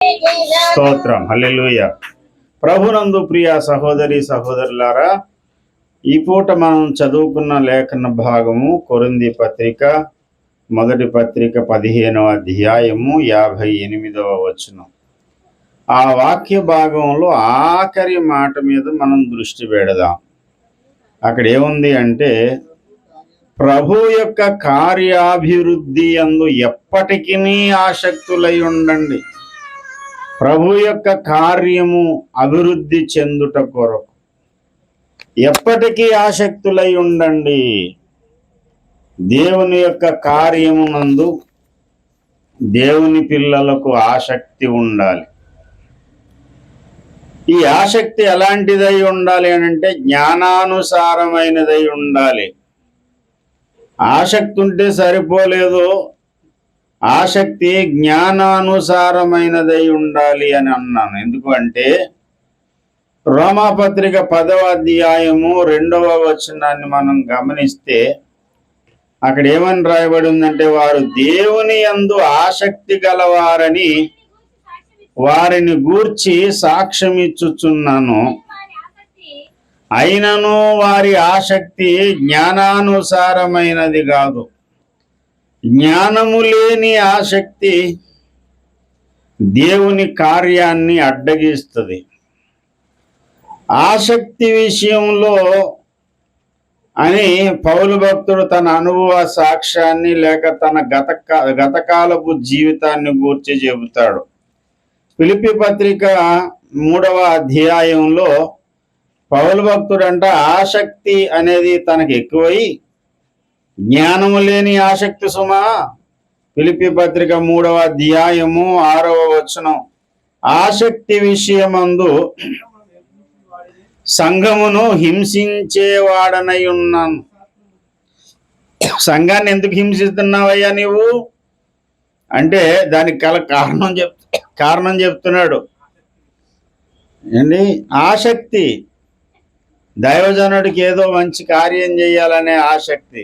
స్తోత్రం. హల్లెలూయా. ప్రభునందు ప్రియ సహోదరి సహోదరులారా, ఈ పూట మనం చదువుకున్న లేఖన భాగము కొరింథీ పత్రిక మొదటి పత్రిక 15వ అధ్యాయము 58వ వచనం. ఆ వాక్య భాగంలో ఆఖరి మాట మీద మనం దృష్టి పెడదాం. అక్కడ ఏముంది అంటే, ప్రభు యొక్క కార్యాభివృద్ధి యందు ఎప్పటికీ ఆసక్తులై ఉండండి. ప్రభు యొక్క కార్యము అభివృద్ధి చెందుట కొరకు ఎప్పటికీ ఆసక్తులై ఉండండి. దేవుని యొక్క కార్యమునందు దేవుని పిల్లలకు ఆసక్తి ఉండాలి. ఈ ఆసక్తి ఎలాంటిదై ఉండాలి అంటే, జ్ఞానానుసారమైనదై ఉండాలి. ఆసక్తి ఉంటే సరిపోలేదు, ఆసక్తి జ్ఞానానుసారమైనదై ఉండాలి అని అన్నాను. ఎందుకంటే రోమాపత్రిక 10వ అధ్యాయము 2వ వచనాన్ని మనం గమనిస్తే అక్కడ ఏమని రాయబడి ఉందంటే, వారు దేవుని యందు ఆసక్తి గలవారని వారిని గూర్చి సాక్ష్యం ఇచ్చుచున్నాను, అయినను వారి ఆసక్తి జ్ఞానానుసారమైనది కాదు. జ్ఞానము లేని ఆసక్తి దేవుని కార్యాన్ని అడ్డగిస్తుంది. ఆసక్తి విషయంలో అని పౌలు భక్తుడు తన అనుభవ సాక్ష్యాన్ని లేక తన గతకాలపు జీవితాన్ని గూర్చి చెబుతాడు. ఫిలిప్పీ పత్రిక 3వ అధ్యాయంలో పౌలు భక్తుడు అంట, ఆసక్తి అనేది తనకు ఎక్కువై జ్ఞానము లేని ఆసక్తి సుమా. ఫిలిప్పీ పత్రిక 3వ అధ్యాయము 6వ వచనం, ఆసక్తి విషయమందు సంఘమును హింసించేవాడనై ఉన్నాను. సంఘాన్ని ఎందుకు హింసిస్తున్నావయ్యా నీవు అంటే దానికి గల కారణం చెప్తున్నాడు. ఏంటి? ఆసక్తి. దైవజనుడికి ఏదో మంచి కార్యం చేయాలనే ఆసక్తి.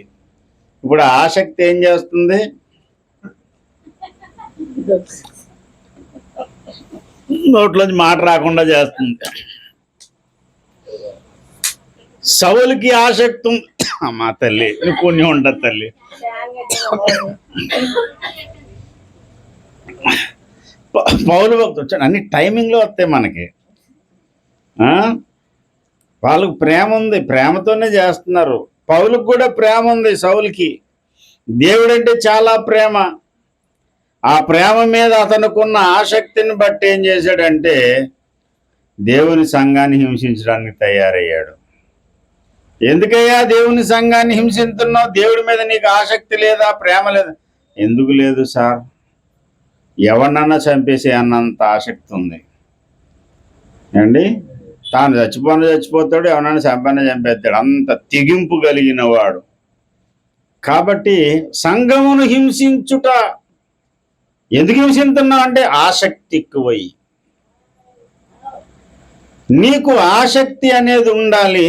ఇప్పుడు ఆసక్తి ఏం చేస్తుంది? నోట్లోంచి మాట రాకుండా చేస్తుంది. సౌలుకి ఆసక్తి ఉంది. మా తల్లి పుణ్యం ఉంటుంది తల్లి. పౌలు భక్తుడు వచ్చాడు. అన్ని టైమింగ్లో వస్తాయి మనకి. వాళ్ళకు ప్రేమ ఉంది, ప్రేమతోనే చేస్తున్నారు. పౌలుకు కూడా ప్రేమ ఉంది. సౌలుకి దేవుడంటే చాలా ప్రేమ. ఆ ప్రేమ మీద అతనుకున్న ఆసక్తిని బట్టి ఏం చేశాడంటే, దేవుని సంఘాన్ని హింసించడానికి తయారయ్యాడు. ఎందుకయ్యా దేవుని సంఘాన్ని హింసిస్తున్నావు? దేవుడి మీద నీకు ఆసక్తి లేదా, ప్రేమ లేదా? ఎందుకు లేదు సార్, ఎవరినన్నా చంపేసే అన్నంత ఆసక్తి ఉంది అండి. తాను చచ్చిపోతాడు, ఎవరన్నా చంపేస్తాడు, అంత తెగింపు కలిగిన వాడు. కాబట్టి సంఘమును హింసించుట. ఎందుకు హింసిస్తున్నావు అంటే ఆసక్తి ఎక్కువై. నీకు ఆసక్తి అనేది ఉండాలి.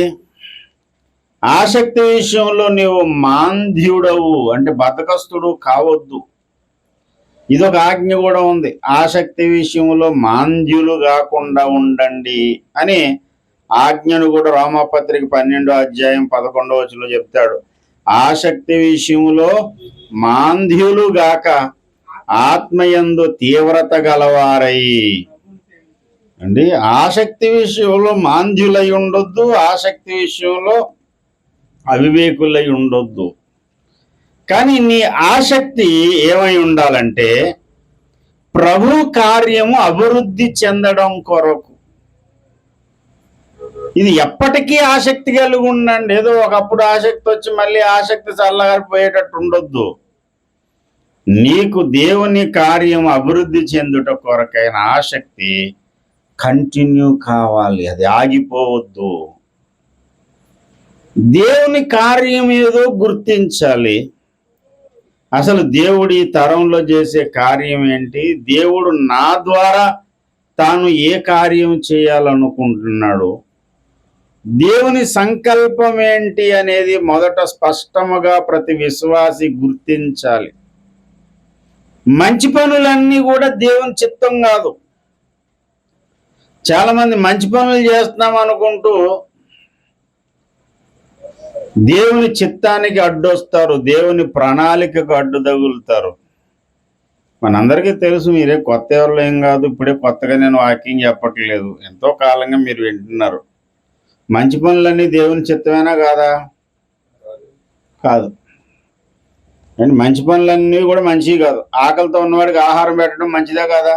ఆసక్తి విషయంలో నీవు మాంద్యుడవు అంటే బద్ధకస్తుడు కావద్దు. ఇదొక ఆజ్ఞ కూడా ఉంది. ఆసక్తి విషయంలో మాంద్యులు కాకుండా ఉండండి అని ఆజ్ఞను కూడా రోమాపత్రిక 12వ అధ్యాయం 11వ వచనంలో చెప్తాడు. ఆసక్తి విషయంలో మాంద్యులు గాక ఆత్మయందు తీవ్రత గలవారై అండి. ఆసక్తి విషయంలో మాంద్యులై ఉండొద్దు, ఆసక్తి విషయంలో అవివేకులై ఉండొద్దు. కానీ నీ ఆసక్తి ఏమై ఉండాలంటే, ప్రభు కార్యము అభివృద్ధి చెందడం కొరకు. ఇది ఎప్పటికీ ఆసక్తి కలిగి ఉండండి. ఏదో ఒకప్పుడు ఆసక్తి వచ్చి మళ్ళీ ఆసక్తి చల్లగారిపోయేటట్టు ఉండొద్దు. నీకు దేవుని కార్యం అభివృద్ధి చెందుట కొరకైన ఆసక్తి కంటిన్యూ కావాలి, అది ఆగిపోవద్దు. దేవుని కార్యం ఏదో గుర్తించాలి. అసలు దేవుడు ఈ తరంలో చేసే కార్యం ఏంటి, దేవుడు నా ద్వారా తాను ఏ కార్యం చేయాలనుకుంటున్నాడు, దేవుని సంకల్పం ఏంటి అనేది మొదట స్పష్టముగా ప్రతి విశ్వాసి గుర్తించాలి. మంచి పనులన్నీ కూడా దేవుని చిత్తం కాదు. చాలా మంది మంచి పనులు చేస్తున్నాం అనుకుంటూ దేవుని చిత్తానికి అడ్డొస్తారు, దేవుని ప్రణాళికకు అడ్డు తగులుతారు. మనందరికీ తెలుసు, మీరే కొత్త ఎవరు ఏం కాదు, ఇప్పుడే కొత్తగా నేను వాకింగ్ చెప్పట్లేదు, ఎంతో కాలంగా మీరు వింటున్నారు. మంచి పనులన్నీ దేవుని చిత్తమేనా కాదా? కాదు. అండ్ మంచి పనులన్నీ కూడా మంచివి కాదు. ఆకలితో ఉన్నవాడికి ఆహారం పెట్టడం మంచిదా కాదా?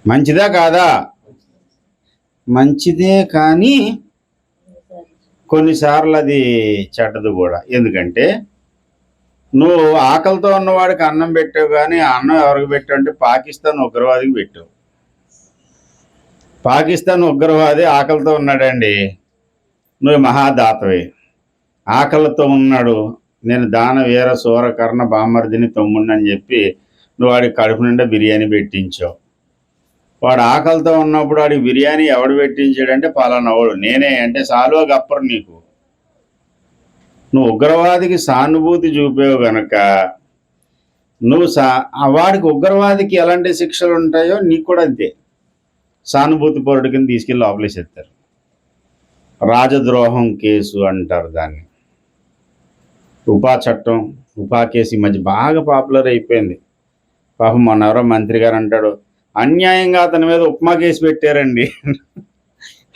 మంచిదా కాదా? మంచిదే, కానీ కొన్నిసార్లు అది చెడ్డదు కూడా. ఎందుకంటే నువ్వు ఆకలితో ఉన్నవాడికి అన్నం పెట్టావు, కానీ ఆ అన్నం ఎవరికి పెట్టావు అంటే పాకిస్తాన్ ఉగ్రవాదికి పెట్టావు. పాకిస్తాన్ ఉగ్రవాది ఆకలితో ఉన్నాడండి, నువ్వు మహాదాతవే. ఆకలితో ఉన్నాడు, నేను దాన వీర సూర కర్ణ బామర్దిని తమ్ముడిని అని చెప్పి నువ్వు వాడికి కడుపు నిండా బిర్యానీ పెట్టించావు. వాడు ఆకలితో ఉన్నప్పుడు వాడికి బిర్యానీ ఎవడు పెట్టించాడంటే పలానా వాడు, నేనే అంటే సాలువా గప్పరు నీకు. నువ్వు ఉగ్రవాదికి సానుభూతి చూపేవు గనక నువ్వు వాడికి ఉగ్రవాదికి ఎలాంటి శిక్షలు ఉంటాయో నీకు కూడా అంతే. సానుభూతి పరుడు కింద తీసుకెళ్ళి లోపలేసేస్తారు. రాజద్రోహం కేసు అంటారు దాన్ని. ఉపా చట్టం, ఉపా కేసు ఈ మధ్య బాగా పాపులర్ అయిపోయింది. పాపం మొన్న ఎవరో మంత్రి గారు అంటాడు, అన్యాయంగా అతని మీద ఉప్మా కేసు పెట్టారండి.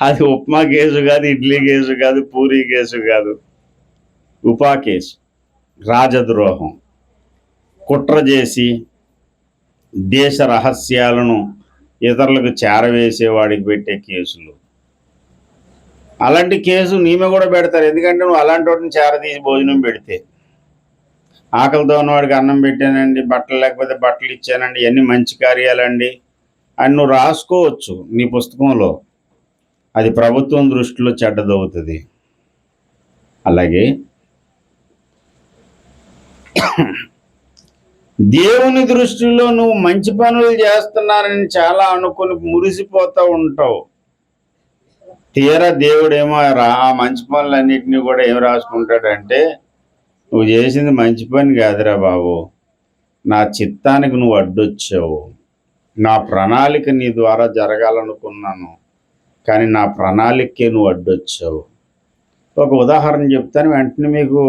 అది ఉప్మా కేసు కాదు, ఇడ్లీ కేసు కాదు, పూరీ కేసు కాదు, ఉపా కేసు. రాజద్రోహం, కుట్ర చేసి దేశ రహస్యాలను ఇతరులకు చేరవేసేవాడికి పెట్టే కేసులు. అలాంటి కేసు నీమే కూడా పెడతారు, ఎందుకంటే నువ్వు అలాంటి వాటిని చేరదీసి భోజనం పెడితే. ఆకలితో ఉన్నవాడికి అన్నం పెట్టానండి, బట్టలు లేకపోతే బట్టలు ఇచ్చానండి, ఇవన్నీ మంచి కార్యాలండి అని నువ్వు రాసుకోవచ్చు నీ పుస్తకంలో. అది ప్రభుత్వం దృష్టిలో చెడ్డదవుతుంది. అలాగే దేవుని దృష్టిలో నువ్వు మంచి పనులు చేస్తున్నానని చాలా అనుకుని మురిసిపోతూ ఉంటావు. తీరా దేవుడేమో ఆ మంచి పనులన్నింటినీ కూడా ఏం రాసుకుంటాడంటే, నువ్వు చేసింది మంచి పని కాదురా బాబు, నా చిత్తానికి నువ్వు అడ్డొచ్చావు, నా ప్రణాళిక నీ ద్వారా జరగాలనుకున్నాను, కానీ నా ప్రణాళికే నువ్వు అడ్డొచ్చావు. ఒక ఉదాహరణ చెప్తాను, వెంటనే మీకు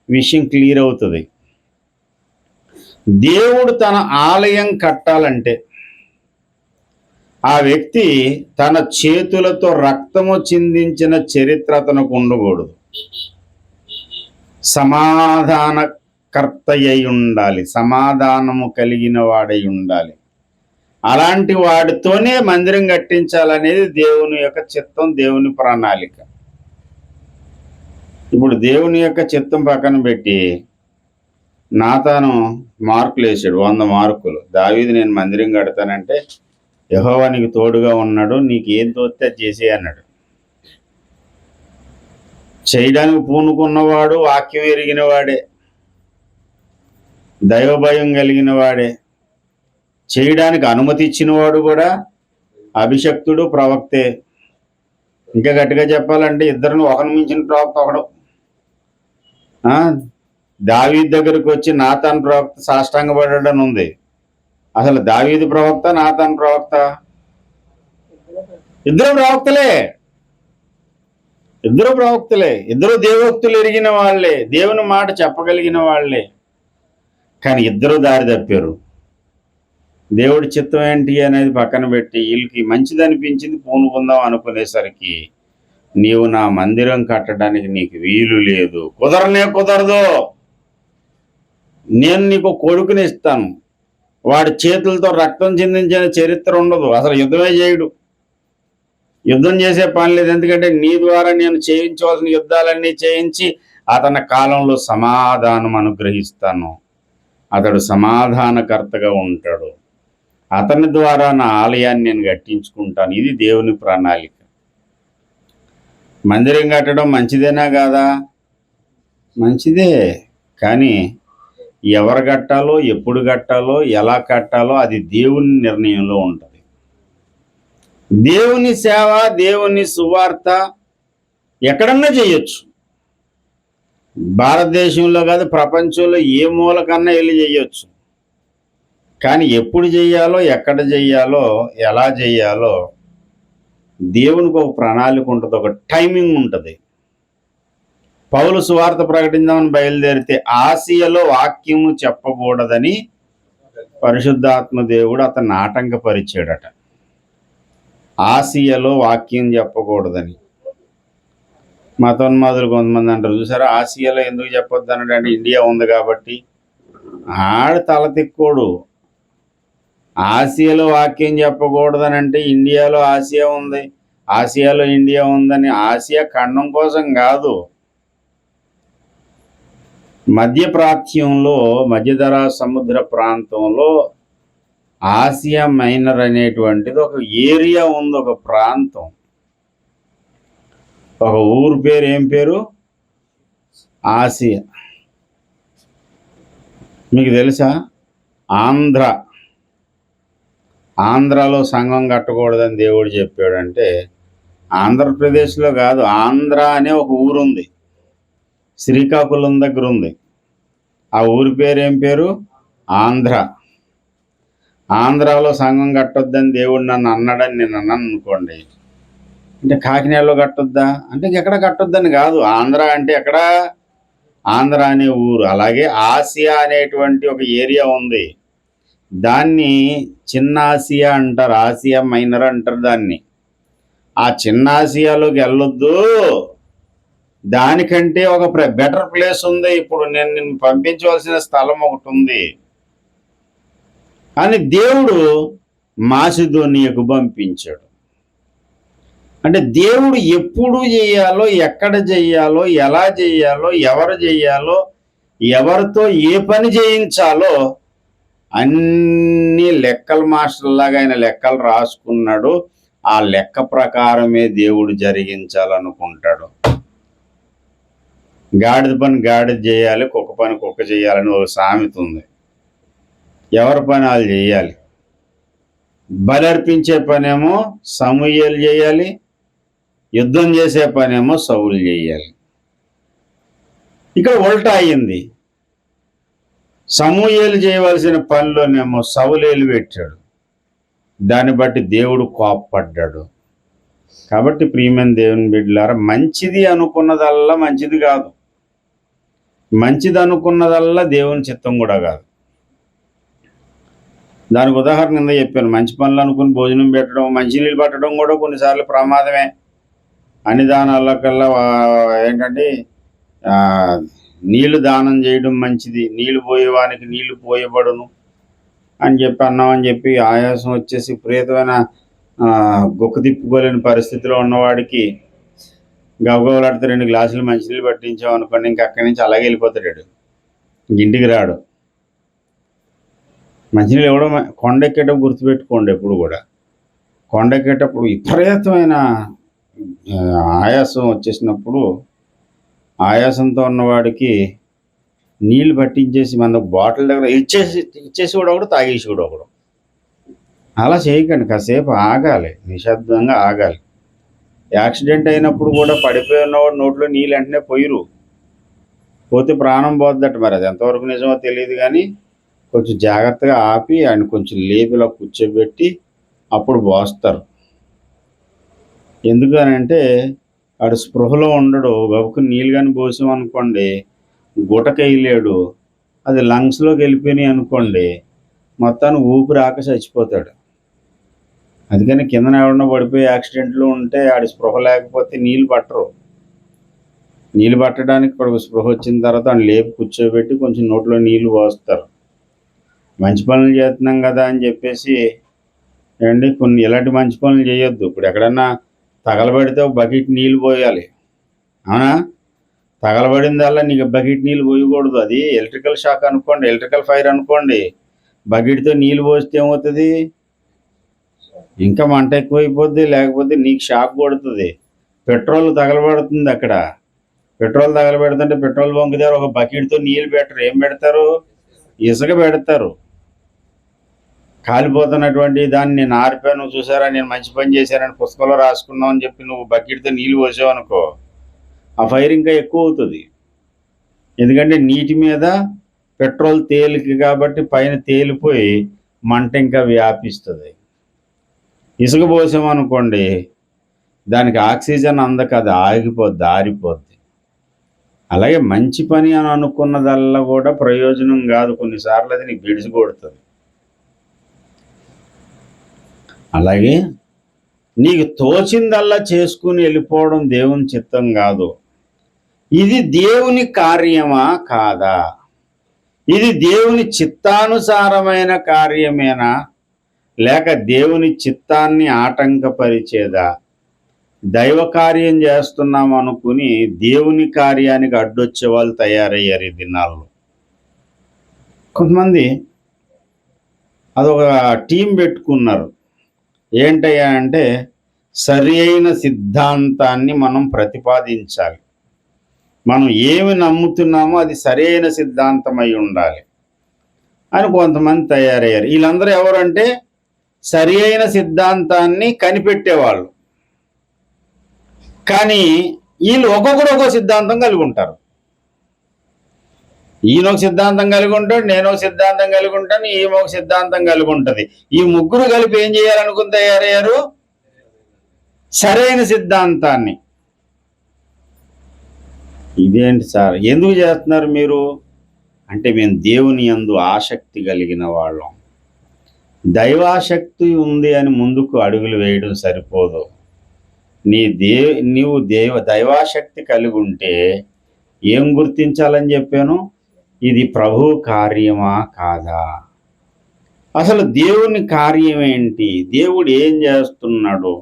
విషయం క్లియర్ అవుతుంది. దేవుడు తన ఆలయం కట్టాలంటే ఆ వ్యక్తి తన చేతులతో రక్తము చిందించిన చరిత్ర అతనికి ఉండకూడదు. సమాధానకర్త అయి ఉండాలి, సమాధానము కలిగిన వాడై ఉండాలి. అలాంటి వాడితోనే మందిరం కట్టించాలనేది దేవుని యొక్క చిత్తం, దేవుని ప్రణాళిక. ఇప్పుడు దేవుని యొక్క చిత్తం పక్కన పెట్టి నాతాను మార్కులు వేసాడు, 100 మార్కులు. దావీదు నేను మందిరం కడతానంటే యెహోవా నీకు తోడుగా ఉన్నాడు, నీకు ఏం తోస్తే అది చేసే అన్నాడు. చేయడానికి పూనుకున్నవాడు వాక్యం ఎరిగిన వాడే, దైవభయం కలిగిన వాడే. చేయడానికి అనుమతి ఇచ్చినవాడు కూడా అభిషక్తుడు, ప్రవక్తే. ఇంకా గట్టిగా చెప్పాలంటే ఇద్దరిని ఒకరిని మించిన ప్రవక్త ఒకడు. దావీదు దగ్గరకు వచ్చి నాతాను ప్రవక్త సాష్టాంగపడ్డాడని ఉంది. అసలు దావీదు ప్రవక్త, నాతాను ప్రవక్త? ఇద్దరు ప్రవక్తలే, ఇద్దరు ప్రవక్తలే, ఇద్దరు దేవోక్తులు ఎరిగిన వాళ్లే, దేవుని మాట చెప్పగలిగిన వాళ్లే. కానీ ఇద్దరు దారి తప్పారు. దేవుడి చిత్తం ఏంటి అనేది పక్కన పెట్టి వీళ్ళకి మంచిది అనిపించింది పూనుకుందాం అనుకునేసరికి నీవు నా మందిరం కట్టడానికి నీకు వీలు లేదు, కుదరనే కుదరదు. నేను నీకు కొడుకుని ఇస్తాను, వాడి చేతులతో రక్తం చిందించిన చరిత్ర ఉండదు, అసలు యుద్ధమే చేయడు, యుద్ధం చేసే పని లేదు. ఎందుకంటే నీ ద్వారా నేను చేయించవలసిన యుద్ధాలన్నీ చేయించి అతని కాలంలో సమాధానం అనుగ్రహిస్తాను. అతడు సమాధానకర్తగా ఉంటాడు, అతని ద్వారా నా ఆలయాన్ని నేను కట్టించుకుంటాను. ఇది దేవుని ప్రణాళిక. మందిరం కట్టడం మంచిదేనా కాదా? మంచిదే, కానీ ఎవరు కట్టాలో, ఎప్పుడు కట్టాలో, ఎలా కట్టాలో అది దేవుని నిర్ణయంలో ఉంటుంది. దేవుని సేవ, దేవుని సువార్త ఎక్కడన్నా చేయొచ్చు. భారతదేశంలో కాదు, ప్రపంచంలో ఏ మూలకన్నా వెళ్ళి చేయొచ్చు. కానీ ఎప్పుడు చెయ్యాలో, ఎక్కడ చెయ్యాలో, ఎలా చెయ్యాలో దేవునికి ఒక ప్రణాళిక ఉంటుంది, ఒక టైమింగ్ ఉంటుంది. పౌలు సువార్త ప్రకటిందామని బయలుదేరితే ఆసియలో వాక్యము చెప్పకూడదని పరిశుద్ధాత్మ దేవుడు అతన్ని ఆటంకపరిచాడట. ఆసియాలో వాక్యం చెప్పకూడదని. మతోన్మాదులు కొంతమంది అంటారు, చూసారా ఆసియాలో ఎందుకు చెప్పొద్దు అన్నాడు అంటే ఇండియా ఉంది కాబట్టి. ఆడు తల తిక్కోడు. ఆసియాలో వాక్యం చెప్పకూడదని అంటే ఇండియాలో ఆసియా ఉంది, ఆసియాలో ఇండియా ఉందని. ఆసియా ఖండం కోసం కాదు, మధ్యప్రాచ్యంలో మధ్యధరా సముద్ర ప్రాంతంలో ఆసియా మైనర్ అనేటువంటిది ఒక ఏరియా ఉంది, ఒక ప్రాంతం, ఒక ఊరు పేరు. ఏం పేరు? ఆసియా. మీకు తెలుసా? ఆంధ్రాలో సంఘం కట్టకూడదని దేవుడు చెప్పాడంటే ఆంధ్రప్రదేశ్లో కాదు, ఆంధ్ర అనే ఒక ఊరు ఉంది, శ్రీకాకుళం దగ్గర ఉంది. ఆ ఊరి పేరు ఏం పేరు? ఆంధ్ర. ఆంధ్రాలో సంఘం కట్టొద్దని దేవుడు నన్ను అన్నాడని నేను అన్నాను అనుకోండి, అంటే కాకినాడలో కట్టొద్దా అంటే ఎక్కడ కట్టొద్దని కాదు. ఆంధ్ర అంటే ఎక్కడ? ఆంధ్ర అనే ఊరు. అలాగే ఆసియా అనేటువంటి ఒక ఏరియా ఉంది, దాన్ని చిన్న ఆసియా అంటారు, ఆసియా మైనర్ అంటారు దాన్ని. ఆ చిన్న ఆసియాలోకి వెళ్ళొద్దు, దానికంటే ఒక బెటర్ ప్లేస్ ఉంది, ఇప్పుడు నేను నిన్ను పంపించవలసిన స్థలం ఒకటి ఉంది అని దేవుడు మాసిదోనియాకు పంపించాడు. అంటే దేవుడు ఎప్పుడు చేయాలో, ఎక్కడ చేయాలో, ఎలా చేయాలో, ఎవరు చేయాలో, ఎవరితో ఏ పని చేయించాలో అన్ని లెక్కల మాస్టర్లాగా ఆయన లెక్కలు రాసుకున్నాడు. ఆ లెక్క ప్రకారమే దేవుడు జరిగించాలనుకుంటాడు. గాడిద పని గాడిద చేయాలి, కుక్క పని కుక్క చేయాలని ఒక సామెత ఉంది. ఎవరి పని వాళ్ళు చేయాలి. బలర్పించే పనేమో సమూయేలు చేయాలి, యుద్ధం చేసే పనేమో సౌలు చేయాలి. ఇక్కడ ఉల్టా అయింది. సమూయేలు చేయవలసిన పనిలోనేమో సౌలేలు పెట్టాడు. దాన్ని బట్టి దేవుడు కోప్పడ్డాడు. కాబట్టి ప్రియమైన దేవుని బిడ్డలారా, మంచిది అనుకున్నదల్లా మంచిది కాదు, మంచిది అనుకున్నదల్లా దేవుని చిత్తం కూడా కాదు. దానికి ఉదాహరణ కింద చెప్పాను, మంచి పనులు అనుకుని భోజనం పెట్టడం, మంచినీళ్ళు పట్టడం కూడా కొన్నిసార్లు ప్రమాదమే. అన్ని దానాలకల్లా ఏంటంటే నీళ్లు దానం చేయడం మంచిది, నీళ్లు పోయేవానికి నీళ్లు పోయబడును అని చెప్పి అన్నామని చెప్పి ఆయాసం వచ్చేసి విపరీతమైన గొక్కు తిప్పుకోలేని పరిస్థితిలో ఉన్నవాడికి గబగబలాడితే 2 గ్లాసులు మంచినీళ్ళు పట్టించాం అనుకోండి, ఇంక అక్కడి నుంచి అలాగే వెళ్ళిపోతాడు, ఇంటికి రాడు. మంచినీళ్ళు ఇవ్వడం కొండెక్కేటప్పుడు గుర్తుపెట్టుకోండి, ఎప్పుడు కూడా కొండెక్కేటప్పుడు విపరీతమైన ఆయాసం వచ్చేసినప్పుడు ఆయాసంతో ఉన్నవాడికి నీళ్లు పట్టించేసి మన బాటిల్ దగ్గర ఇచ్చేసి కూడా ఒకడు, తాగేసి కూడా ఒకడు. అలా చేయకండి, కాసేపు ఆగాలి, నిశ్శబ్దంగా ఆగాలి. యాక్సిడెంట్ అయినప్పుడు కూడా పడిపోయి ఉన్నవాడు నోట్లో నీళ్ళు వెంటనే పోతే ప్రాణం పోద్దట. మరి అది ఎంతవరకు నిజమో తెలియదు, కానీ కొంచెం జాగ్రత్తగా ఆపి ఆయన కొంచెం లేపిలా కూర్చోబెట్టి అప్పుడు పోస్తారు. ఎందుకనంటే వాడు స్పృహలో ఉండడు. గబుకు నీళ్ళు కానీ పోసామనుకోండి గుటకయ్యలేడు, అది లంగ్స్లోకి వెళ్ళిపోయినాయి అనుకోండి మొత్తాన్ని ఊపిరి ఆక చచ్చిపోతాడు. అందుకని కిందన ఎవడన్నా పడిపోయి యాక్సిడెంట్లు ఉంటే ఆడి స్పృహ లేకపోతే నీళ్ళు పట్టరు. నీళ్ళు పట్టడానికి ఇప్పుడు స్పృహ వచ్చిన తర్వాత ఆయన లేపి కూర్చోబెట్టి కొంచెం నోట్లో నీళ్లు పోస్తారు. మంచి పనులు చేస్తున్నాం కదా అని చెప్పేసి కొన్ని ఇలాంటి మంచి పనులు చేయొద్దు. ఇప్పుడు ఎక్కడన్నా తగలబడితే ఒక బకెట్ నీళ్ళు పోయాలి, అవునా? తగలబడిందల్లా నీకు బకెట్ నీళ్ళు పోయకూడదు. అది ఎలక్ట్రికల్ షాక్ అనుకోండి, ఎలక్ట్రికల్ ఫైర్ అనుకోండి, బకెట్తో నీళ్ళు పోస్తే ఏమవుతుంది? ఇంకా మంట ఎక్కువైపోద్ది, లేకపోతే నీకు షాక్ కొడుతుంది. పెట్రోల్ తగలబడుతుంది. అక్కడ పెట్రోల్ తగలబెడుతుంటే పెట్రోల్ బంక్ దగ్గర ఒక బకెట్తో నీళ్ళు పెట్టరు, ఏం పెడతారు? ఇసుక పెడతారు. కాలిపోతున్నటువంటి దాన్ని నేను ఆరిపోయాను చూసారా, నేను మంచి పని చేశానని పుస్తకంలో రాసుకున్నావు అని చెప్పి నువ్వు బకెట్తో నీళ్ళు పోసావు అనుకో, ఆ ఫైర్ ఇంకా ఎక్కువ అవుతుంది. ఎందుకంటే నీటి మీద పెట్రోల్ తేలిక కాబట్టి పైన తేలిపోయి మంట ఇంకా వ్యాపిస్తుంది. ఇసుక పోసామనుకోండి, దానికి ఆక్సిజన్ అందక అది ఆగిపోద్ది, ఆరిపోద్ది. అలాగే మంచి పని అని అనుకున్నదల్లా కూడా ప్రయోజనం కాదు, కొన్నిసార్లు అది నీకు గిడిసి కొడుతుంది. అలాగే నీకు తోచిందల్లా చేసుకుని వెళ్ళిపోవడం దేవుని చిత్తం కాదు. ఇది దేవుని కార్యమా కాదా? ఇది దేవుని చిత్తానుసారమైన కార్యమేనా, లేక దేవుని చిత్తాన్ని ఆటంకపరిచేదా? దైవ కార్యం చేస్తున్నాం అనుకుని దేవుని కార్యానికి అడ్డొచ్చే వాళ్ళు తయారయ్యారు ఈ దినాల్లో. కొంతమంది అదొక టీం పెట్టుకున్నారు. ఏంటయ్యా అంటే, సరి అయిన సిద్ధాంతాన్ని మనం ప్రతిపాదించాలి. మనం ఏమి నమ్ముతున్నామో అది సరైన సిద్ధాంతం అయి ఉండాలి అని కొంతమంది తయారయ్యారు. వీళ్ళందరూ ఎవరంటే సరి అయిన సిద్ధాంతాన్ని కనిపెట్టేవాళ్ళు. కానీ వీళ్ళు ఒక్కొక్కరు ఒక్కొక్క సిద్ధాంతం కలిగి ఉంటారు. ఈయన ఒక సిద్ధాంతం కలిగి ఉంటాడు, నేను ఒక సిద్ధాంతం కలిగి ఉంటాను, ఈమె ఒక సిద్ధాంతం కలిగి ఉంటుంది. ఈ ముగ్గురు కలిపి ఏం చేయాలనుకుని తయారయ్యారు? సరైన సిద్ధాంతాన్ని. ఇదేంటి సార్, ఎందుకు చేస్తున్నారు మీరు అంటే, మేము దేవుని యందు ఆసక్తి కలిగిన వాళ్ళం. దైవాసక్తి ఉంది అని ముందుకు అడుగులు వేయడం సరిపోదు. నీవు దైవాసక్తి కలిగి ఉంటే ఏం గుర్తించాలని చెప్పాను? ఇది ప్రభు కార్యమా కాదా? అసలు దేవుని కార్యం ఏంటి? దేవుడు ఏం చేస్తున్నాడు?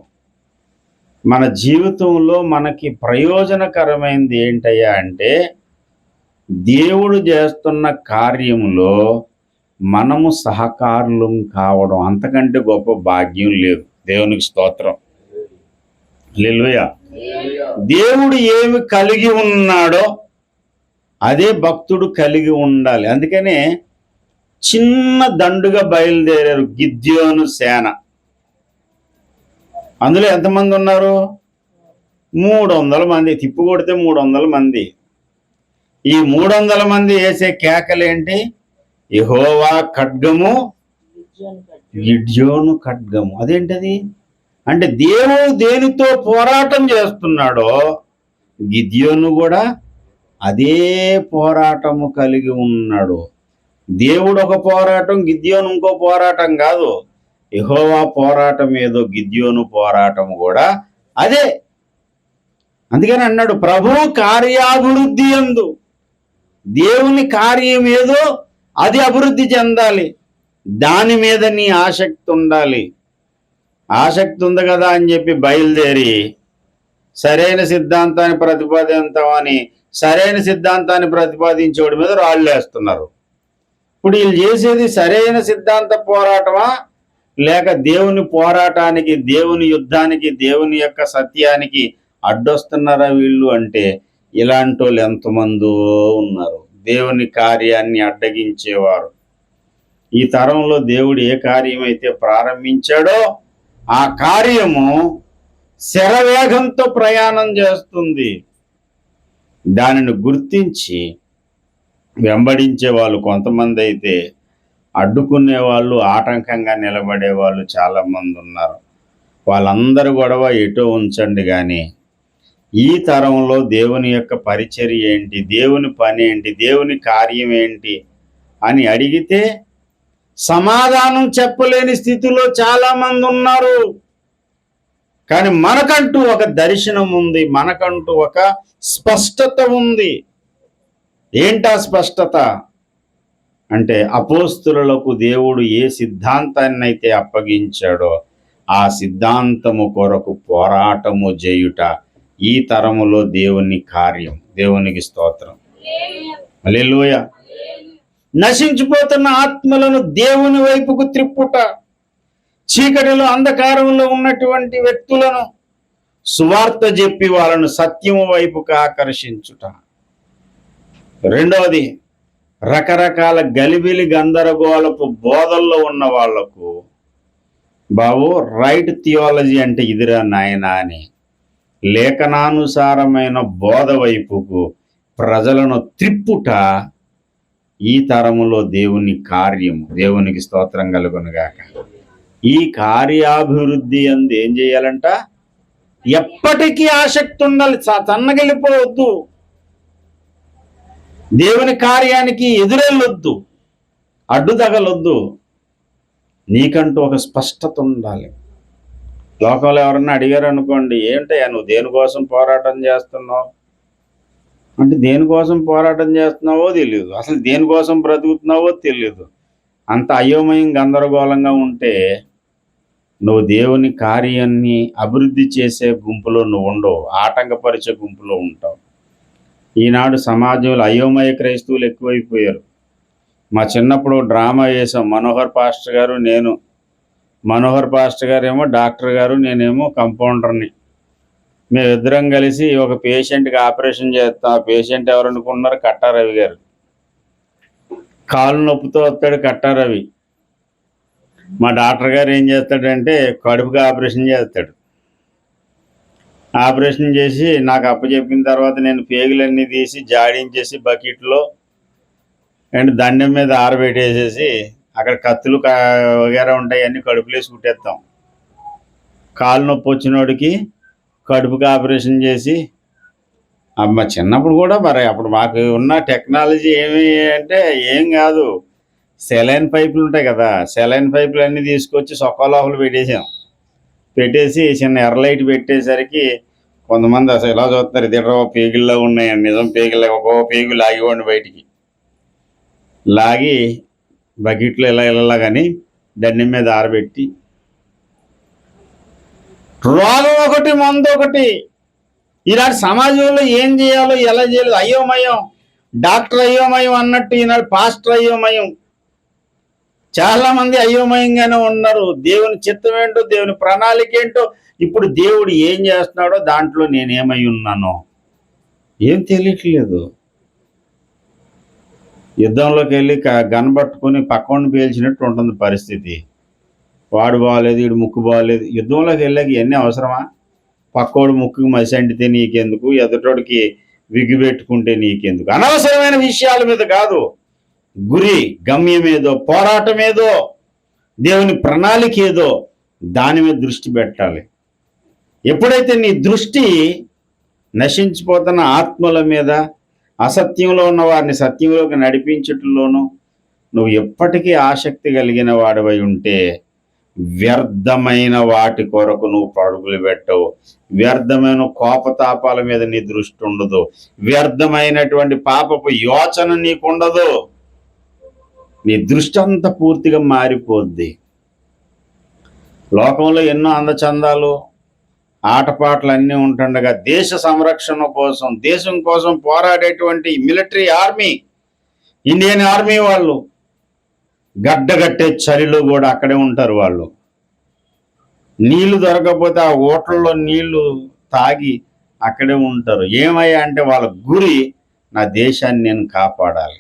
మన జీవితంలో మనకి ప్రయోజనకరమైనది ఏంటయ్యా అంటే, దేవుడు చేస్తున్న కార్యములో మనము సహకారులం కావడం. అంతకంటే గొప్ప భాగ్యం లేదు. దేవునికి స్తోత్రం. హల్లెలూయా. దేవుడు ఏమి కలిగి ఉన్నాడో అదే భక్తుడు కలిగి ఉండాలి. అందుకనే చిన్న దండుగా బయలుదేరారు గిద్యోను సేన. అందులో ఎంతమంది ఉన్నారు? 300 మంది. తిప్పు కొడితే 300 మంది. ఈ 300 మంది వేసే కేకలేంటి? యెహోవా ఖడ్గము, గిద్యోను ఖడ్గము. అదేంటది అంటే, దేవుడు దేనితో పోరాటం చేస్తున్నాడో గిద్యోను కూడా అదే పోరాటము కలిగి ఉన్నాడు. దేవుడు ఒక పోరాటం, గిద్యోను ఇంకో పోరాటం కాదు. యెహోవా పోరాటం ఏదో, గిద్యోను పోరాటం కూడా అదే. అందుకని అన్నాడు, ప్రభు కార్యాభివృద్ధి యందు. దేవుని కార్యం ఏదో అది అభివృద్ధి చెందాలి, దాని మీద నీ ఆసక్తి ఉండాలి. ఆసక్తి ఉంది కదా అని చెప్పి బయలుదేరి సరైన సిద్ధాంతాన్ని ప్రతిపాదించామని సరైన సిద్ధాంతాన్ని ప్రతిపాదించేవాడి మీద రాళ్ళు వేస్తున్నారు. ఇప్పుడు వీళ్ళు చేసేది సరైన సిద్ధాంత పోరాటమా, లేక దేవుని పోరాటానికి, దేవుని యుద్ధానికి, దేవుని యొక్క సత్యానికి అడ్డొస్తున్నారా వీళ్ళు అంటే, ఇలాంటి వాళ్ళు ఎంతమందో ఉన్నారు, దేవుని కార్యాన్ని అడ్డగించేవారు. ఈ తరంలో దేవుడు ఏ కార్యం అయితే ప్రారంభించాడో ఆ కార్యము శరవేగంతో ప్రయాణం చేస్తుంది. దానిని గుర్తించి వెంబడించే వాళ్ళు కొంతమంది అయితే, అడ్డుకునే వాళ్ళు, ఆటంకంగా నిలబడే వాళ్ళు చాలామంది ఉన్నారు. వాళ్ళందరూ గొడవ ఎటో ఉంచండి, కానీ ఈ తరంలో దేవుని యొక్క పరిచర్య ఏంటి, దేవుని పని ఏంటి, దేవుని కార్యం ఏంటి అని అడిగితే సమాధానం చెప్పలేని స్థితిలో చాలామంది ఉన్నారు. కానీ మనకంటూ ఒక దర్శనం ఉంది, మనకంటూ ఒక స్పష్టత ఉంది. ఏంటా స్పష్టత అంటే, అపోస్తులకు దేవుడు ఏ సిద్ధాంతాన్ని అయితే అప్పగించాడో ఆ సిద్ధాంతము కొరకు పోరాటము చేయుట ఈ తరములో దేవుని కార్యం. దేవునికి స్తోత్రం. హల్లెలూయా. నశించిపోతున్న ఆత్మలను దేవుని వైపుకు త్రిప్పుట, చీకటిలో అంధకారంలో ఉన్నటువంటి వ్యక్తులను సువార్త చెప్పి వాళ్ళను సత్యము వైపుకు ఆకర్షించుట. రెండవది, రకరకాల గలిబిలి గందరగోళపు బోధల్లో ఉన్న వాళ్లకు, బాబు రైట్ థియాలజీ అంటే ఇదిరా నాయనా అని లేఖనానుసారమైన బోధ వైపుకు ప్రజలను త్రిప్పుట ఈ తరములో దేవుని కార్యము, దేవునికి స్తోత్రం కలుగునుగాక. ఈ కార్యాభివృద్ధి అందు ఏం చేయాలంట? ఎప్పటికీ ఆసక్తి ఉండాలి. తన్నగెళ్ళిపోవద్దు, దేవుని కార్యానికి ఎదురెళ్ళొద్దు, అడ్డు తగలొద్దు. నీకంటూ ఒక స్పష్టత ఉండాలి. లోకంలో ఎవరన్నా అడిగారు అనుకోండి, ఏంటయ్యా నువ్వు దేనికోసం పోరాటం చేస్తున్నావు అంటే, దేనికోసం పోరాటం చేస్తున్నావో తెలియదు, అసలు దేనికోసం బ్రతుకుతున్నావో తెలియదు. అంత అయోమయం గందరగోళంగా ఉంటే నువ్వు దేవుని కార్యాన్ని అభివృద్ధి చేసే గుంపులో నువ్వు ఉండవు, ఆటంకపరిచే గుంపులో ఉంటావు. ఈనాడు సమాజంలో అయోమయ క్రైస్తవులు ఎక్కువైపోయారు. మా చిన్నప్పుడు డ్రామా వేసాం, మనోహర్ పాస్టర్ గారు నేను. మనోహర్ పాస్టర్ గారు ఏమో డాక్టర్ గారు, నేనేమో కంపౌండర్ని. మేమిద్దరం కలిసి ఒక పేషెంట్కి ఆపరేషన్ చేస్తాం. ఆ పేషెంట్ ఎవరు అనుకున్నారు? కట్టారవి గారు. కాలు నొప్పితో వస్తాడు కట్టారవి. మా డాక్టర్ గారు ఏం చేస్తాడంటే కడుపుకి ఆపరేషన్ చేస్తాడు. ఆపరేషన్ చేసి నాకు అప్పచెప్పిన తర్వాత నేను పేగులన్నీ తీసి జాడించేసి బకెట్లో అండ్ దండం మీద ఆరబెట్టేసేసి అక్కడ కత్తులు వగేరా ఉంటాయి, అన్నీ కడుపులేసి కుట్టేస్తాం. కాలు నొప్పి వచ్చినోడికి కడుపుకి ఆపరేషన్ చేసి, అమ్మ చిన్నప్పుడు కూడా మరి అప్పుడు మాకు ఉన్న టెక్నాలజీ ఏమి అంటే ఏం కాదు, సెలైన్ పైపులు ఉంటాయి కదా, సెలైన్ పైపులు అన్నీ తీసుకొచ్చి సొక్క లోపల పెట్టేసి చిన్న ఎర్రలైట్ పెట్టేసరికి కొంతమంది అసలు ఇలా చూస్తారు, ఇది పేగుల్లో ఉన్నాయండి. నిజం పేగుల్లో ఒక్కో పేగు లాగివ్వండి, బయటికి లాగి బకెట్లో ఇలా కానీ దండం మీద ఆరబెట్టి, రోగం ఒకటి మందు ఒకటి. ఈనాడు సమాజంలో ఏం చేయాలో ఎలా చేయాలో అయోమయం. డాక్టర్ అయోమయం అన్నట్టు ఈనాడు పాస్టర్ అయోమయం. చాలా మంది అయోమయంగానే ఉన్నారు. దేవుని చిత్తం ఏంటో, దేవుని ప్రణాళిక ఏంటో, ఇప్పుడు దేవుడు ఏం చేస్తున్నాడో దాంట్లో నేనేమై ఉన్నానో ఏం తెలియట్లేదు. యుద్ధంలోకి వెళ్ళి గనబట్టుకుని పక్కన పేల్చినట్టు ఉంటుంది పరిస్థితి. వాడు బాగోలేదు, వీడు ముక్కు బాగోలేదు. యుద్ధంలోకి వెళ్ళాక ఇవన్నీ అవసరమా? పక్కోడు ముక్కుకి మసి అంటితే నీకెందుకు, ఎదుటోడికి విగ్గు పెట్టుకుంటే నీకెందుకు? అనవసరమైన విషయాల మీద కాదు, గురి గమ్యం ఏదో, పోరాటం ఏదో, దేవుని ప్రణాళిక ఏదో, దాని మీద దృష్టి పెట్టాలి. ఎప్పుడైతే నీ దృష్టి నశించిపోతున్న ఆత్మల మీద, అసత్యంలో ఉన్న వారిని సత్యంలోకి నడిపించటంలోనూ నువ్వు ఎప్పటికీ ఆసక్తి కలిగిన వాడివై ఉంటే వ్యర్థమైన వాటి కొరకు నువ్వు పరుగులు పెట్టవు. వ్యర్థమైన కోపతాపాల మీద నీ దృష్టి ఉండదు. వ్యర్థమైనటువంటి పాపపు యోచన నీకుండదు. నీ దృష్టి అంతా పూర్తిగా మారిపోద్ది. లోకంలో ఎన్నో అందచందాలు, ఆటపాటలు అన్నీ ఉంటుండగా దేశ సంరక్షణ కోసం, దేశం కోసం పోరాడేటువంటి మిలిటరీ ఆర్మీ, ఇండియన్ ఆర్మీ వాళ్ళు గడ్డగట్టే చలిలో కూడా అక్కడే ఉంటారు. వాళ్ళు నీళ్లు దొరకకపోతే ఆ ఓట్లలో నీళ్లు తాగి అక్కడే ఉంటారు. ఏమయ్యా అంటే వాళ్ళ గురి నా దేశాన్ని నేను కాపాడాలి.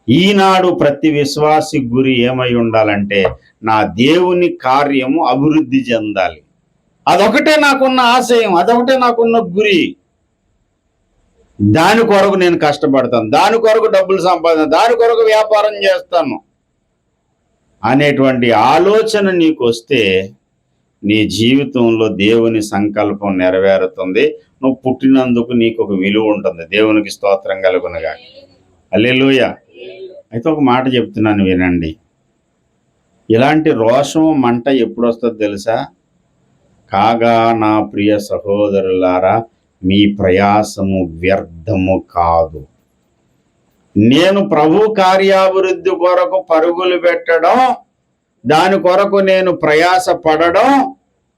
ఈనాడు ప్రతి విశ్వాసి గురి ఏమై ఉండాలంటే నా దేవుని కార్యము అభివృద్ధి చెందాలి. అదొకటే నాకున్న ఆశయం, అదొకటే నాకున్న గురి. దాని కొరకు నేను కష్టపడతాను, దాని కొరకు డబ్బులు సంపాదిస్తాను, దాని కొరకు వ్యాపారం చేస్తాను అనేటువంటి ఆలోచన నీకు వస్తే నీ జీవితంలో దేవుని సంకల్పం నెరవేరుతుంది. నువ్వు పుట్టినందుకు నీకు ఒక విలువ ఉంటుంది. దేవునికి స్తోత్రం కలుగునుగా. హల్లెలూయా. అయితే ఒక మాట చెప్తున్నాను, వినండి. ఇలాంటి రోషం మంట ఎప్పుడు వస్తుందో తెలుసా? కాగా నా ప్రియ సహోదరులారా, మీ ప్రయాసము వ్యర్థము కాదు. నేను ప్రభు కార్యాభివృద్ధి కొరకు పరుగులు పెట్టడం, దాని కొరకు నేను ప్రయాస పడడం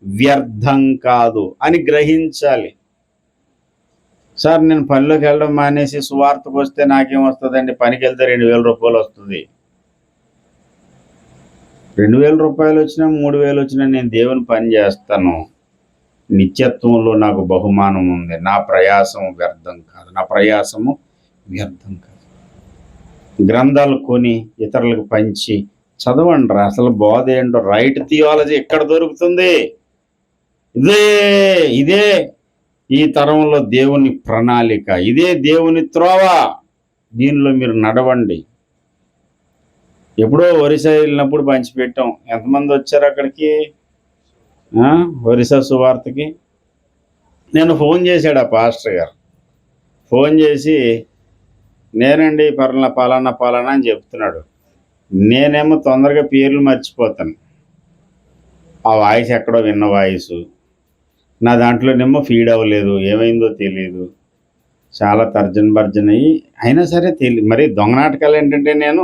వ్యర్థం కాదు అని గ్రహించాలి. సార్ నేను పనిలోకి వెళ్ళడం మానేసి సువార్తకు వస్తే నాకేం వస్తుందండి? పనికి వెళ్తే 2000 రూపాయలు వస్తుంది. 2000 రూపాయలు వచ్చినా 3000 వచ్చినా నేను దేవుని పని చేస్తాను. నిత్యత్వంలో నాకు బహుమానం ఉంది. నా ప్రయాసం వ్యర్థం కాదు, నా ప్రయాసము వ్యర్థం కాదు. గ్రంథాలు కొని ఇతరులకు పంచి చదవండి రా. అసలు బోధ ఏంటో, రైట్ థియాలజీ ఎక్కడ దొరుకుతుంది? ఇదే ఈ తరంలో దేవుని ప్రణాళిక, ఇదే దేవుని త్రోవ. దీనిలో మీరు నడవండి. ఎప్పుడో ఒరిస్సా వెళ్ళినప్పుడు పంచిపెట్టాం. ఎంతమంది వచ్చారు అక్కడికి? ఒరిస్సా సువార్తకి. నేను ఫోన్ చేశాడు ఆ పాస్టర్ గారు. ఫోన్ చేసి, నేనండి పలానా పలానా అని చెప్తున్నాడు. నేనేమో తొందరగా పేర్లు మర్చిపోతాను. ఆ వాయిస్ ఎక్కడో విన్న వాయిసు నా దాంట్లోనేమో ఫీడ్ అవ్వలేదు. ఏమైందో తెలియదు. చాలా తర్జన భర్జన అయ్యి, అయినా సరే మరి దొంగ నాటకాలు ఏంటంటే నేను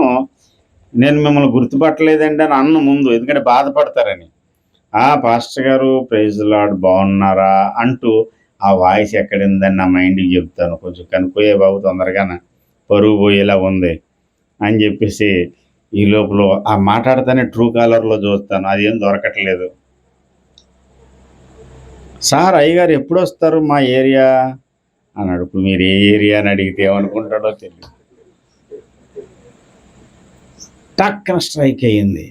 మిమ్మల్ని గుర్తుపట్టలేదండి అని అన్న ముందు, ఎందుకంటే బాధపడతారని. పాస్టర్ గారు ప్రైజ్ లార్డ్, బాగున్నారా అంటూ ఆ వాయిస్ ఎక్కడిందని నా మైండ్కి చెప్తాను. కొంచెం కనుక్కోయే బాబు తొందరగాన, పరుగు పోయేలా ఉంది అని చెప్పేసి ఈ లోపల ఆ మాట్లాడితేనే ట్రూ కాలర్లో చూస్తాను, అది ఏం దొరకట్లేదు. సార్ అయ్యగారు ఎప్పుడు వస్తారు మా ఏరియా అన్నాడు. ఇప్పుడు మీరు ఏ ఏరియా అని అడిగితే ఏమనుకుంటాడో తెలియదు. టక్కన స్ట్రైక్ అయ్యింది.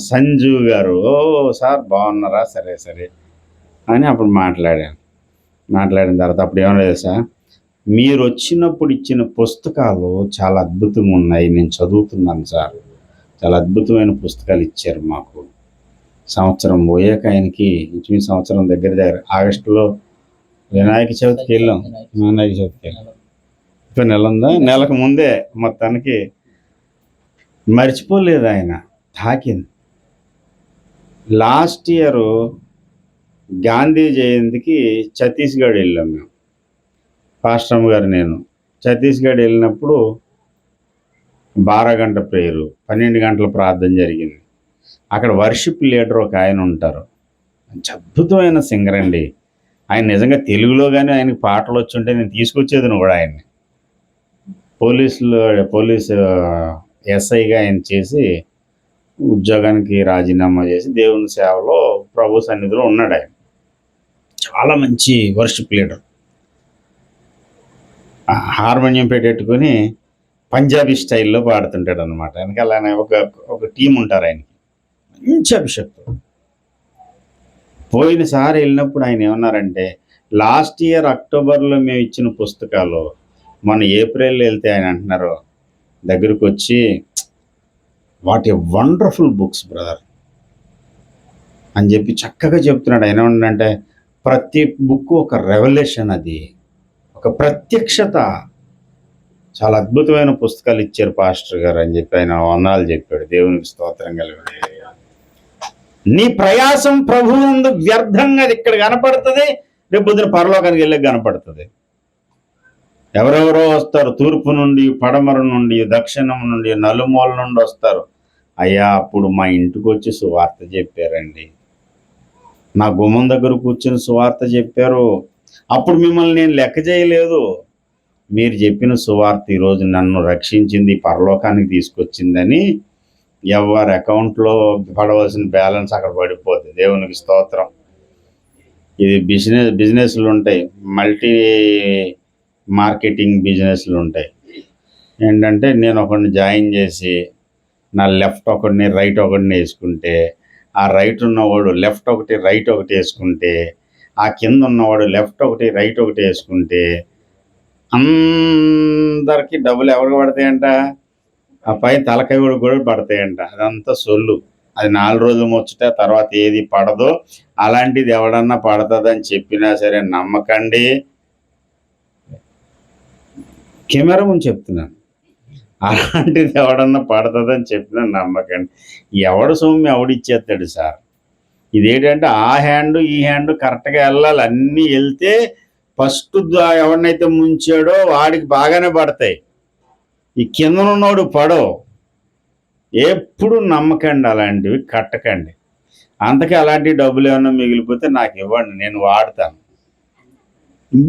సంజు గారు, ఓ సార్ బాగున్నారా, సరే సరే అని అప్పుడు మాట్లాడిన తర్వాత అప్పుడు ఏమన్నా సార్, మీరు వచ్చినప్పుడు ఇచ్చిన పుస్తకాలు చాలా అద్భుతంగా ఉన్నాయి, నేను చదువుతున్నాను సార్, చాలా అద్భుతమైన పుస్తకాలు ఇచ్చారు మాకు. సంవత్సరం పోయాక ఆయనకి ఇంచుమించు సంవత్సరం దగ్గర ఆగస్టులో వినాయక చవితికి వెళ్ళాం. ఇప్పుడు నెల ఉందా, నెలకు ముందే మొత్తానికి మర్చిపోలేదు ఆయన, తాకింది. లాస్ట్ ఇయర్ గాంధీ జయంతికి ఛత్తీస్గఢ్ వెళ్ళాం మేము, పాస్టమ్ గారు నేను. ఛత్తీస్గఢ్ వెళ్ళినప్పుడు 12 గంటల ప్రేయరు, 12 గంటల ప్రార్థన జరిగింది. అక్కడ వర్షిప్ లీడర్ ఒక ఆయన ఉంటారు, అద్భుతమైన సింగర్ అండి ఆయన. నిజంగా తెలుగులో కానీ ఆయనకి పాటలు వచ్చి ఉంటే నేను తీసుకొచ్చేది కూడా ఆయన్ని. పోలీసు ఎస్ఐగా ఆయన చేసి ఉద్యోగానికి రాజీనామా చేసి దేవుని సేవలో ప్రభు సన్నిధిలో ఉన్నాడు ఆయన. చాలా మంచి వర్షిప్ లీడర్. హార్మోనియం పెట్టెట్టుకొని పంజాబీ స్టైల్లో పాడుతుంటాడు అనమాట. వెనకాల ఒక టీం ఉంటారు ఆయనకి, మంచి అభిషక్తుడు. పోయినసారి వెళ్ళినప్పుడు ఆయన ఏమన్నారంటే, లాస్ట్ ఇయర్ అక్టోబర్లో మేము ఇచ్చిన పుస్తకాలు మన ఏప్రిల్లో వెళ్తే ఆయన అంటున్నారు దగ్గరకు వచ్చి, what a wonderful books brother అని చెప్పి చక్కగా చెప్తున్నాడు. ఆయన ఏమంటే, ప్రతి బుక్ ఒక రెవల్యూషన్, అది ఒక ప్రత్యక్షత, చాలా అద్భుతమైన పుస్తకాలు ఇచ్చారు పాస్టర్ గారు అని చెప్పి ఆయన వందనాలు చెప్పాడు. దేవునికి స్తోత్రం కలిగి. నీ ప్రయాసం ప్రభువునందు వ్యర్థంగా ఇక్కడ కనపడుతుంది, రేపు పొద్దున పరలోకానికి వెళ్ళి కనపడుతుంది. ఎవరెవరో వస్తారు, తూర్పు నుండి, పడమర నుండి, దక్షిణం నుండి, నలుమూల నుండి వస్తారు. అయ్యా అప్పుడు మా ఇంటికి వచ్చి సువార్త చెప్పారండి, నా గుమ్మం దగ్గర కూర్చొని సువార్త చెప్పారు. అప్పుడు మిమ్మల్ని నేను లెక్క చేయలేదు. మీరు చెప్పిన సువార్త ఈరోజు నన్ను రక్షించింది, పరలోకానికి తీసుకొచ్చిందని ఎవరి అకౌంట్లో పడవలసిన బ్యాలెన్స్ అక్కడ పడిపోతుంది. దేవునికి స్తోత్రం. ఇది బిజినెస్లు ఉంటాయి, మల్టీ మార్కెటింగ్ బిజినెస్లు ఉంటాయి. ఏంటంటే నేను ఒకడిని జాయిన్ చేసి నా లెఫ్ట్ ఒకడిని రైట్ ఒకడిని వేసుకుంటే, ఆ రైట్ ఉన్నవాడు లెఫ్ట్ ఒకటి రైట్ ఒకటి వేసుకుంటే, ఆ కింద ఉన్నవాడు లెఫ్ట్ ఒకటి రైట్ ఒకటి వేసుకుంటే అందరికీ డబ్బులు ఎవరికి పడతాయంట? ఆ పై తలకాయ కూడా పడతాయంట. అదంతా సొల్లు. అది 4 రోజులు ముచ్చట, తర్వాత ఏది పడదో. అలాంటిది ఎవడన్నా పడుతుందని చెప్పినా సరే నమ్మకండి. కెమెరా ముందు చెప్తున్నాను, అలాంటిది ఎవడన్నా పడుతుందని చెప్పినా నమ్మకండి. ఎవడు సొమ్ము ఎవడిచ్చేస్తాడు సార్. ఇదేంటంటే ఆ హ్యాండ్ ఈ హ్యాండ్ కరెక్ట్గా వెళ్ళాలి. అన్నీ వెళ్తే ఫస్ట్ ఎవరినైతే ముంచాడో వాడికి బాగానే పడతాయి, ఈ కిందనున్నోడు పడవు. ఎప్పుడు నమ్మకండి, అలాంటివి కట్టకండి. అంతకే అలాంటి డబ్బులు ఏమన్నా మిగిలిపోతే నాకు ఇవ్వండి, నేను వాడతాను.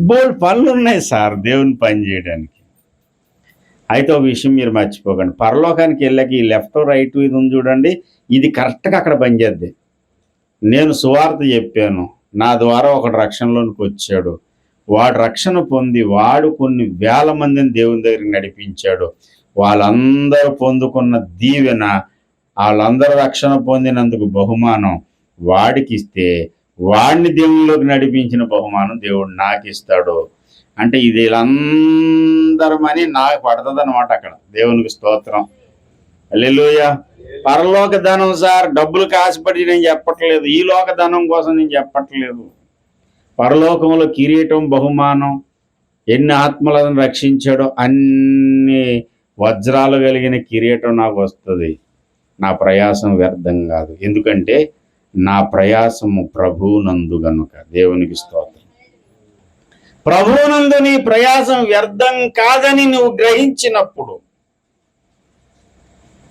బోల్డ్ పనులు ఉన్నాయి సార్ దేవుని పని చేయడానికి. అయితే ఒక విషయం మీరు మర్చిపోకండి, పరలోకానికి వెళ్ళాక ఈ లెఫ్ట్ రైట్ ఇది ఉంది చూడండి, ఇది కరెక్ట్గా అక్కడ పనిచేద్ది. నేను సువార్త చెప్పాను, నా ద్వారా ఒకడు రక్షణలోనికి వచ్చాడు, వాడు రక్షణ పొంది వాడు కొన్ని వేల మందిని దేవుని దగ్గరికి నడిపించాడు. వాళ్ళందరూ పొందుకున్న దీవెన, వాళ్ళందరూ రక్షణ పొందినందుకు బహుమానం వాడికి ఇస్తే, వాడిని దేవునిలోకి నడిపించిన బహుమానం దేవుడు నాకు ఇస్తాడు. అంటే ఇది వీళ్ళందరమని నాకు పడుతుంది అనమాట అక్కడ. దేవునికి స్తోత్రం. హల్లెలూయా. పరలోక ధనం సార్, డబ్బులకు ఆశపడి నేను చెప్పట్లేదు, ఈ లోక ధనం కోసం నేను చెప్పట్లేదు. పరలోకంలో కిరీటం, బహుమానం, ఎన్ని ఆత్మలను రక్షించాడో అన్ని వజ్రాలు కలిగిన కిరీటం నాకు వస్తుంది. నా ప్రయాసం వ్యర్థం కాదు, ఎందుకంటే నా ప్రయాసము ప్రభువునందు గనుక. దేవునికి స్తోత్రం. ప్రభువునందు నీ ప్రయాసం వ్యర్థం కాదని నువ్వు గ్రహించినప్పుడు,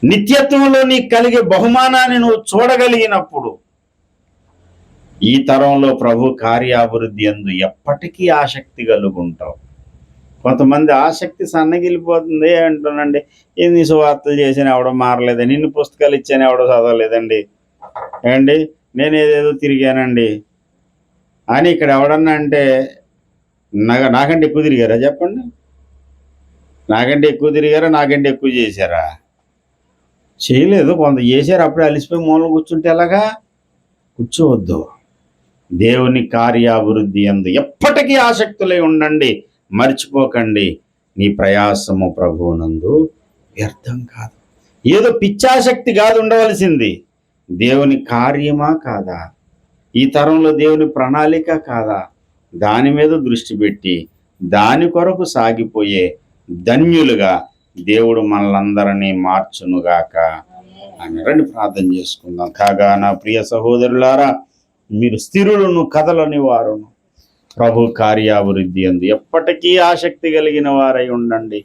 నిత్యత్వంలో నీకు కలిగే బహుమానాన్ని నువ్వు చూడగలిగినప్పుడు, ఈ తరంలో ప్రభు కార్యాభివృద్ధి యందు ఎప్పటికీ ఆసక్తి కలుగుంటావు. కొంతమంది ఆసక్తి సన్నగిలిపోతుంది అంటున్నాండి. ఎన్ని సువార్తలు చేసిన ఎవడో మారలేదండి, ఇన్ని పుస్తకాలు ఇచ్చాను ఎవడో చదవలేదండి, ఏమండి నేను ఏదేదో తిరిగానండి అని ఇక్కడ ఎవడన్నా అంటే, నాకంటే ఎక్కువ తిరిగారా చెప్పండి? నాకంటే ఎక్కువ తిరిగారా? నాకంటే ఎక్కువ చేశారా? చేయలేదు. కొంత చేశారు, అప్పుడే అలిసిపోయి మూలలో కూర్చుంటే ఎలాగా? కూర్చోవద్దు. దేవుని కార్యాభివృద్ధి యందు ఎప్పటికీ ఆసక్తులై ఉండండి. మర్చిపోకండి, నీ ప్రయాసము ప్రభువునందు వ్యర్థం కాదు. ఏదో పిచ్చాసక్తి కాదు ఉండవలసింది, దేవుని కార్యమా కాదా, ఈ తరంలో దేవుని ప్రణాళిక కాదా, దాని మీద దృష్టి పెట్టి దాని కొరకు సాగిపోయే ధన్యులుగా దేవుడు మనలందరినీ మార్చునుగాక. అని రండి ప్రార్థన చేసుకుందాం. కాగా నా ప్రియ సహోదరులారా, మీరు స్థిరులను కదలని వారును ప్రభు కార్యాభివృద్ధి యందు ఎప్పటికీ ఆసక్తి కలిగిన వారై ఉండండి.